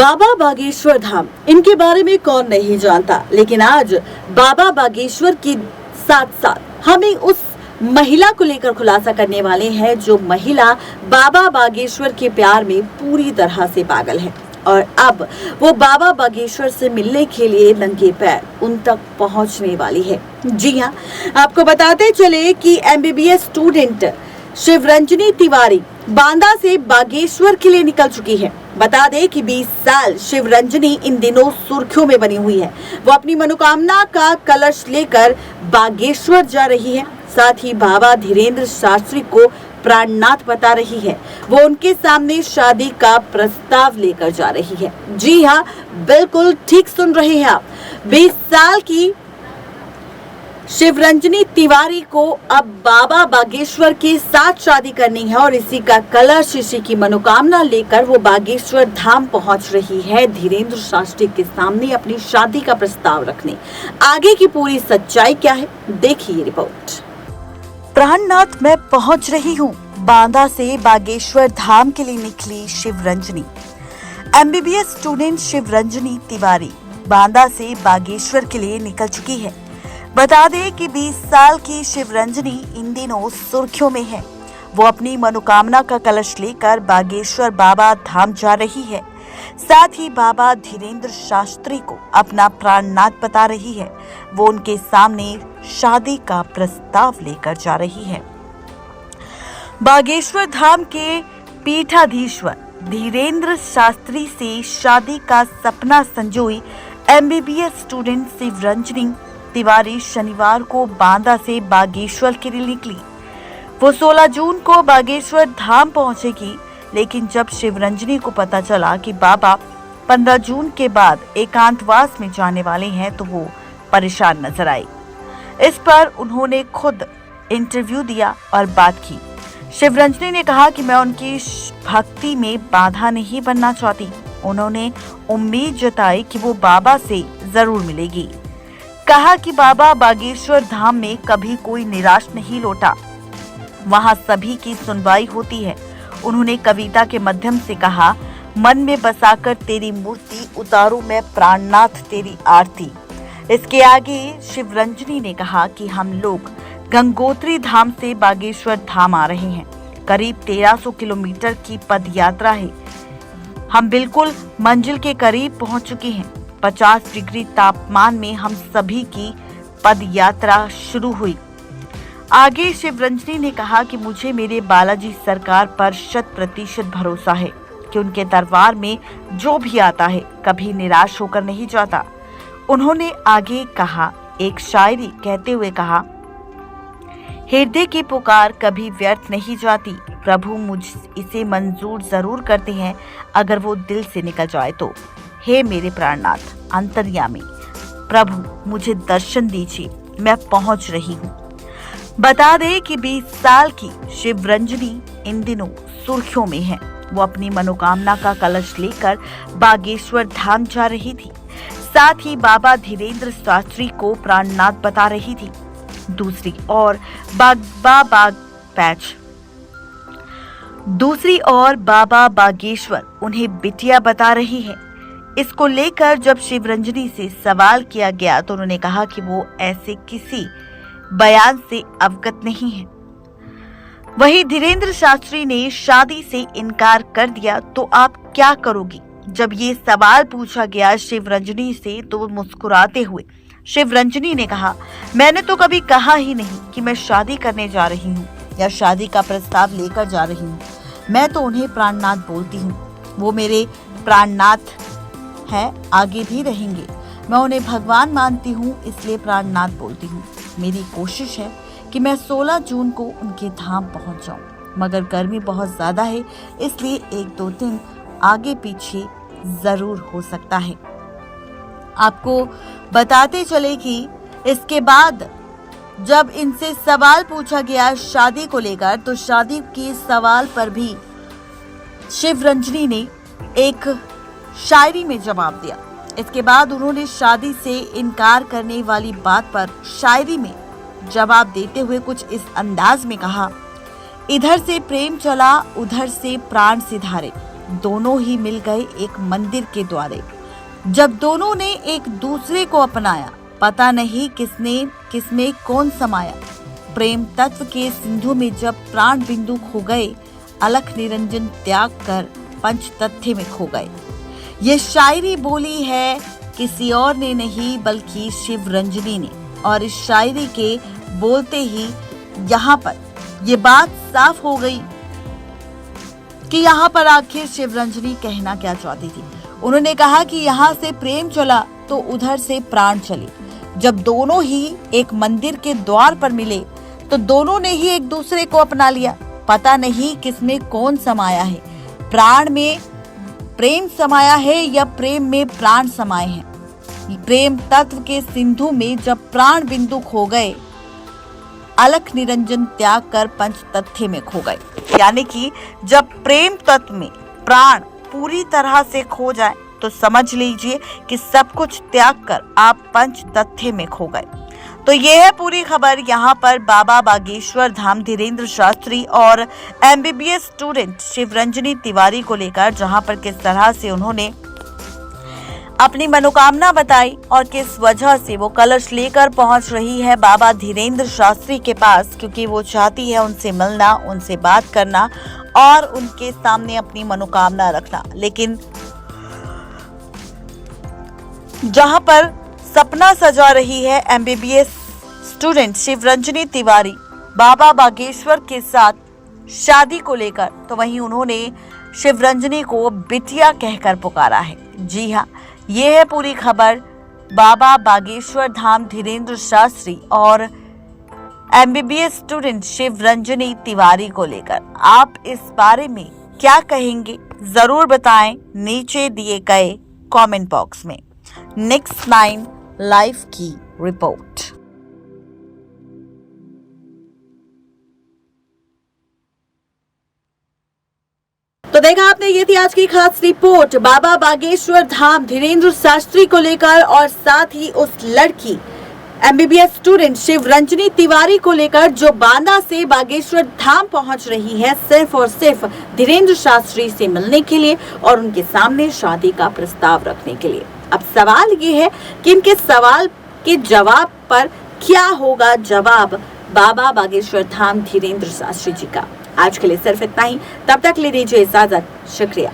बाबा बागेश्वर धाम, इनके बारे में कौन नहीं जानता। लेकिन आज बाबा बागेश्वर के साथ साथ हमें उस महिला को लेकर खुलासा करने वाले हैं जो महिला बाबा बागेश्वर के प्यार में पूरी तरह से पागल है और अब वो बाबा बागेश्वर से मिलने के लिए नंगे पैर उन तक पहुंचने वाली है। जी हाँ, आपको बताते चले कि MBBS स्टूडेंट शिवरंजनी तिवारी बांदा से बागेश्वर के लिए निकल चुकी है। बता दें कि 20 साल शिवरंजनी इन दिनों सुर्खियों में बनी हुई है। वो अपनी मनोकामना का कलश लेकर बागेश्वर जा रही है। साथ ही बाबा धीरेन्द्र शास्त्री को प्राणनाथ बता रही है। वो उनके सामने शादी का प्रस्ताव लेकर जा रही है। जी हाँ, बिल्कुल ठीक सुन रहे हैं आप। 20 साल की शिवरंजनी तिवारी को अब बाबा बागेश्वर के साथ शादी करनी है और इसी का कलश, इसी की मनोकामना लेकर वो बागेश्वर धाम पहुंच रही है धीरेन्द्र शास्त्री के सामने अपनी शादी का प्रस्ताव रखने। आगे की पूरी सच्चाई क्या है, देखिए रिपोर्ट। प्राणनाथ मैं पहुंच रही हूँ। बांदा से बागेश्वर धाम के लिए निकली शिवरंजनी। MBBS स्टूडेंट शिवरंजनी तिवारी बांदा से बागेश्वर के लिए निकल चुकी है। बता दें कि 20 साल की शिवरंजनी इन दिनों सुर्खियों में है। वो अपनी मनोकामना का कलश लेकर बागेश्वर बाबा धाम जा रही है। साथ ही बाबा धीरेन्द्र शास्त्री को अपना प्राणनाथ बता रही है। वो उनके सामने शादी का प्रस्ताव लेकर जा रही है। बागेश्वर धाम के पीठाधीश्वर धीरेन्द्र शास्त्री से शादी का सपना संजोई MBBS स्टूडेंट शिवरंजनी तिवारी शनिवार को बांदा से बागेश्वर के लिए निकली। वो 16 जून को बागेश्वर धाम पहुंचेगी, लेकिन जब शिवरंजनी को पता चला कि बाबा 15 जून के बाद एकांतवास में जाने वाले हैं तो वो परेशान नजर आई। इस पर उन्होंने खुद इंटरव्यू दिया और बात की। शिवरंजनी ने कहा कि मैं उनकी भक्ति में बाधा नहीं बनना चाहती। उन्होंने उम्मीद जताई कि वो बाबा से जरूर मिलेगी। कहा कि बाबा बागेश्वर धाम में कभी कोई निराश नहीं लौटा, वहां सभी की सुनवाई होती है। उन्होंने कविता के माध्यम से कहा, मन में बसाकर तेरी मूर्ति उतारूं मैं प्राणनाथ तेरी आरती। इसके आगे शिवरंजनी ने कहा कि हम लोग गंगोत्री धाम से बागेश्वर धाम आ रहे हैं। करीब 1300 किलोमीटर की पद यात्रा है। हम बिल्कुल मंजिल के करीब पहुंच चुके हैं। 50 डिग्री तापमान में हम सभी की पद यात्रा शुरू हुई। आगे शिवरंजनी ने कहा कि मुझे मेरे बालाजी सरकार पर 100% भरोसा है कि उनके दरबार में जो भी आता है कभी निराश होकर नहीं जाता। उन्होंने आगे कहा, एक शायरी कहते हुए कहा, हृदय की पुकार कभी व्यर्थ नहीं जाती। प्रभु मुझ इसे मंजूर जरूर करते हैं अगर वो दिल से निकल जाए तो। हे मेरे प्राणनाथ अंतर्यामी, प्रभु मुझे दर्शन दीजिए, मैं पहुंच रही हूँ। बता दे कि 20 साल की शिवरंजनी इन दिनों सुर्खियों में है। वो अपनी मनोकामना का कलश लेकर बागेश्वर धाम जा रही थी। साथ ही बाबा धीरेन्द्र शास्त्री को प्राणनाथ बता रही थी। दूसरी ओर बाबा बागेश्वर उन्हें बिटिया बता रही है। इसको लेकर जब शिवरंजनी से सवाल किया गया तो उन्होंने कहा कि वो ऐसे किसी बयान से अवगत नहीं है। वहीं धीरेन्द्र शास्त्री ने शादी से इनकार कर दिया तो आप क्या करोगी? जब ये सवाल पूछा गया शिवरंजनी से तो वो मुस्कुराते हुए शिवरंजनी ने कहा, मैंने तो कभी कहा ही नहीं कि मैं शादी करने जा रही हूँ या शादी का प्रस्ताव लेकर जा रही हूँ। मैं तो उन्हें प्राणनाथ बोलती हूँ। वो मेरे प्राणनाथ है, आगे भी रहेंगे। मैं उन्हें भगवान मानती हूँ, इसलिए प्राणनाथ बोलती हूँ। मेरी कोशिश है कि मैं 16 जून को उनके धाम पहुँच जाऊँ, मगर गर्मी बहुत ज्यादा है, इसलिए 1-2 दिन आगे पीछे जरूर हो सकता है। आपको बताते चले कि इसके बाद जब इनसे सवाल पूछा गया शादी को लेकर तो शादी के सवाल पर भी शिवरंजनी ने एक शायरी में जवाब दिया। इसके बाद उन्होंने शादी से इनकार करने वाली बात पर शायरी में जवाब देते हुए कुछ इस अंदाज में कहा, इधर से प्रेम चला उधर से प्राण सिधारे, दोनों ही मिल गए एक मंदिर के द्वारे। जब दोनों ने एक दूसरे को अपनाया, पता नहीं किसमें कौन समाया। प्रेम तत्व के सिंधु में जब प्राण बिंदु खो गए, अलख निरंजन त्याग कर पंच तथ्य में खो गए। ये शायरी बोली है किसी और ने नहीं बल्कि शिव रंजनी ने, और इस शायरी के बोलते ही यहाँ पर ये बात साफ हो गई कि यहाँ पर आखिर शिव रंजनी कहना क्या चाहती थी। उन्होंने कहा कि यहाँ से प्रेम चला तो उधर से प्राण चले। जब दोनों ही एक मंदिर के द्वार पर मिले तो दोनों ने ही एक दूसरे को अपना लिया। पता नहीं किसमें कौन समाया है, प्राण में प्रेम समाया है या प्रेम में प्राण समाये हैं। प्रेम तत्व के सिंधु में जब प्राण बिंदु खो गए, अलख निरंजन त्याग कर पंच तथ्य में खो गए। यानी कि जब प्रेम तत्व में प्राण पूरी तरह से खो जाए तो समझ लीजिए कि सब कुछ त्याग कर आप पंच तथ्य में खो गए। तो ये है पूरी खबर यहाँ पर बाबा बागेश्वर धाम धीरेन्द्र शास्त्री और MBBS स्टूडेंट शिव रंजनी तिवारी को लेकर, जहाँ पर किस तरह से उन्होंने अपनी मनोकामना बताई और किस वजह से वो कलश लेकर पहुंच रही है बाबा धीरेन्द्र शास्त्री के पास, क्योंकि वो चाहती है उनसे मिलना, उनसे बात करना और उनके सामने अपनी मनोकामना रखना। लेकिन जहां पर सपना सजा रही है MBBS स्टूडेंट शिव रंजनी तिवारी बाबा बागेश्वर के साथ शादी को लेकर, तो वहीं उन्होंने शिव रंजनी को बिटिया कहकर पुकारा है। जी हाँ, ये है पूरी खबर बाबा बागेश्वर धाम धीरेन्द्र शास्त्री और MBBS स्टूडेंट शिव रंजनी तिवारी को लेकर। आप इस बारे में क्या कहेंगे, जरूर बताएं नीचे दिए गए कमेंट बॉक्स में। नेक्स्ट 9 लाइव की रिपोर्ट। तो देखा आपने, ये थी आज की खास रिपोर्ट बाबा बागेश्वर धाम धीरेन्द्र शास्त्री को लेकर और साथ ही उस लड़की MBBS स्टूडेंट शिव रंजनी तिवारी को लेकर जो बांदा से बागेश्वर धाम पहुंच रही है सिर्फ और सिर्फ धीरेन्द्र शास्त्री से मिलने के लिए और उनके सामने शादी का प्रस्ताव रखने के लिए। अब सवाल ये है कि इनके सवाल के जवाब पर क्या होगा जवाब बाबा बागेश्वर धाम धीरेन्द्र शास्त्री जी का। आज के लिए सिर्फ इतना ही, तब तक ले दीजिए इजाजत। शुक्रिया।